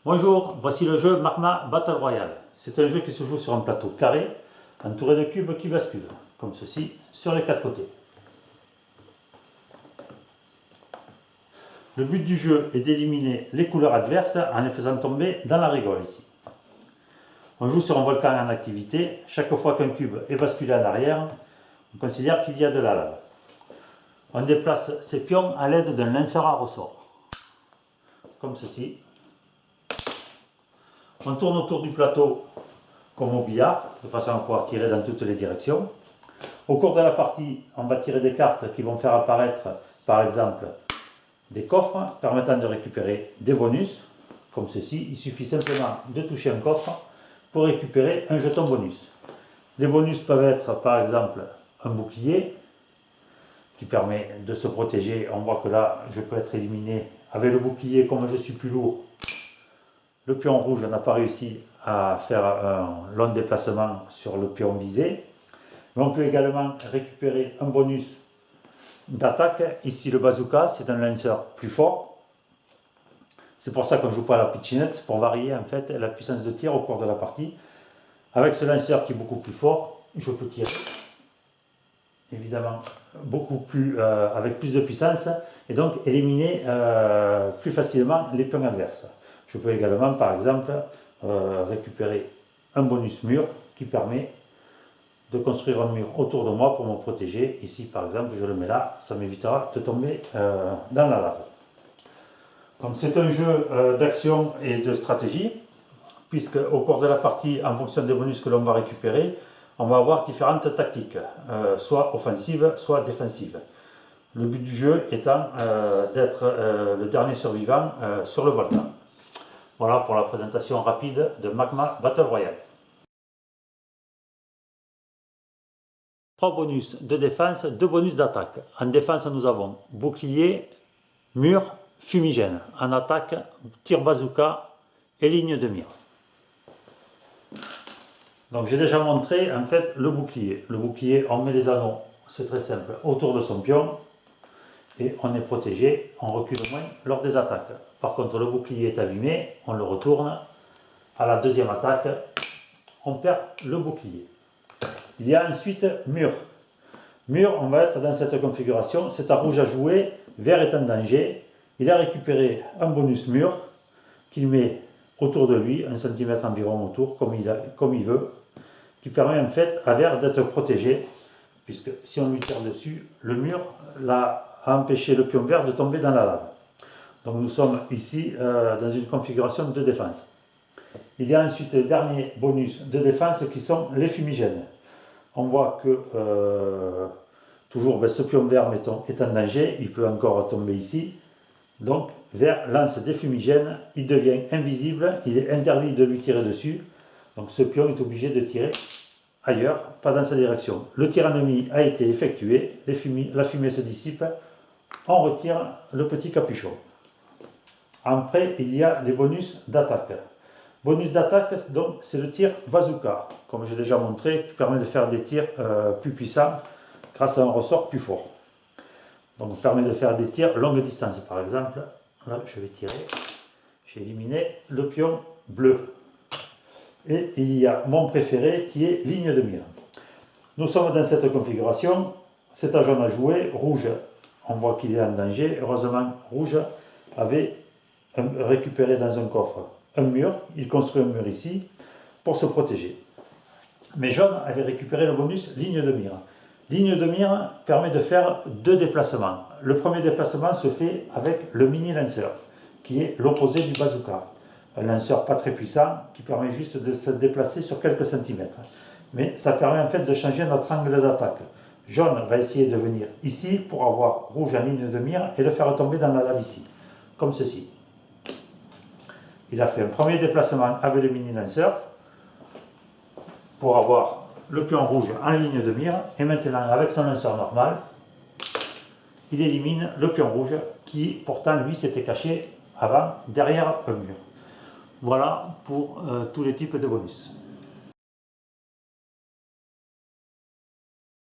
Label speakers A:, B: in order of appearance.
A: Bonjour, voici le jeu Magma Battle Royale. C'est un jeu qui se joue sur un plateau carré, entouré de cubes qui basculent, comme ceci, sur les quatre côtés. Le but du jeu est d'éliminer les couleurs adverses en les faisant tomber dans la rigole ici. On joue sur un volcan en activité. Chaque fois qu'un cube est basculé en arrière, on considère qu'il y a de la lave. On déplace ces pions à l'aide d'un lanceur à ressort, comme ceci. On tourne autour du plateau comme au billard, de façon à pouvoir tirer dans toutes les directions. Au cours de la partie, on va tirer des cartes qui vont faire apparaître, par exemple, des coffres permettant de récupérer des bonus, comme ceci. Il suffit simplement de toucher un coffre pour récupérer un jeton bonus. Les bonus peuvent être, par exemple, un bouclier qui permet de se protéger. On voit que là, je peux être éliminé avec le bouclier. Comme je suis plus lourd, le pion rouge n'a pas réussi à faire un long déplacement sur le pion visé. Mais on peut également récupérer un bonus d'attaque. Ici, le bazooka, c'est un lanceur plus fort. C'est pour ça qu'on ne joue pas à la pitchinette, c'est pour varier en fait la puissance de tir au cours de la partie. Avec ce lanceur qui est beaucoup plus fort, je peux tirer, évidemment, avec plus de puissance, et donc éliminer plus facilement les pions adverses. Je peux également, par exemple, récupérer un bonus mur qui permet de construire un mur autour de moi pour me protéger. Ici, par exemple, je le mets là, ça m'évitera de tomber dans la lave. Donc c'est un jeu d'action et de stratégie, puisque au cours de la partie, en fonction des bonus que l'on va récupérer, on va avoir différentes tactiques, soit offensives, soit défensives. Le but du jeu étant d'être le dernier survivant sur le volcan. Voilà pour la présentation rapide de Magma Battle Royale. 3 bonus de défense, 2 bonus d'attaque. En défense, nous avons bouclier, mur, fumigène. En attaque, tir bazooka et ligne de mire. Donc j'ai déjà montré en fait le bouclier. Le bouclier, on met les anneaux, c'est très simple, autour de son pion et on est protégé, on recule moins lors des attaques. Par contre, le bouclier est abîmé, on le retourne. À la deuxième attaque, on perd le bouclier. Il y a ensuite mur. Mur, on va être dans cette configuration. C'est à rouge à jouer, vert est en danger. Il a récupéré un bonus mur qu'il met autour de lui, 1 cm environ autour, comme il veut, qui permet en fait à vert d'être protégé, puisque si on lui tire dessus, le mur a empêché le pion vert de tomber dans la lave. Donc nous sommes ici dans une configuration de défense. Il y a ensuite les derniers bonus de défense qui sont les fumigènes. On voit que toujours ce pion vert mettons, est en danger, il peut encore tomber ici. Donc vert lance des fumigènes, il devient invisible, il est interdit de lui tirer dessus. Donc ce pion est obligé de tirer ailleurs, pas dans sa direction. Le tir ennemi a été effectué, la fumée se dissipe, on retire le petit capuchon. Après, il y a les bonus d'attaque. Bonus d'attaque, donc c'est le tir bazooka, comme j'ai déjà montré, qui permet de faire des tirs plus puissants grâce à un ressort plus fort. Donc, ça permet de faire des tirs longue distance, par exemple. Là, je vais tirer. J'ai éliminé le pion bleu. Et il y a mon préféré qui est ligne de mire. Nous sommes dans cette configuration. C'est un jaune à jouer. Rouge, on voit qu'il est en danger. Heureusement, rouge avait récupéré dans un coffre un mur, il construit un mur ici pour se protéger. Mais jaune avait récupéré le bonus ligne de mire. Ligne de mire permet de faire 2 déplacements. Le premier déplacement se fait avec le mini lanceur, qui est l'opposé du bazooka. Un lanceur pas très puissant, qui permet juste de se déplacer sur quelques centimètres. Mais ça permet en fait de changer notre angle d'attaque. Jaune va essayer de venir ici pour avoir rouge en ligne de mire et le faire tomber dans la lave ici, comme ceci. Il a fait un premier déplacement avec le mini-lanceur pour avoir le pion rouge en ligne de mire. Et maintenant, avec son lanceur normal, il élimine le pion rouge qui, pourtant, lui, s'était caché avant derrière un mur. Voilà pour tous les types de bonus.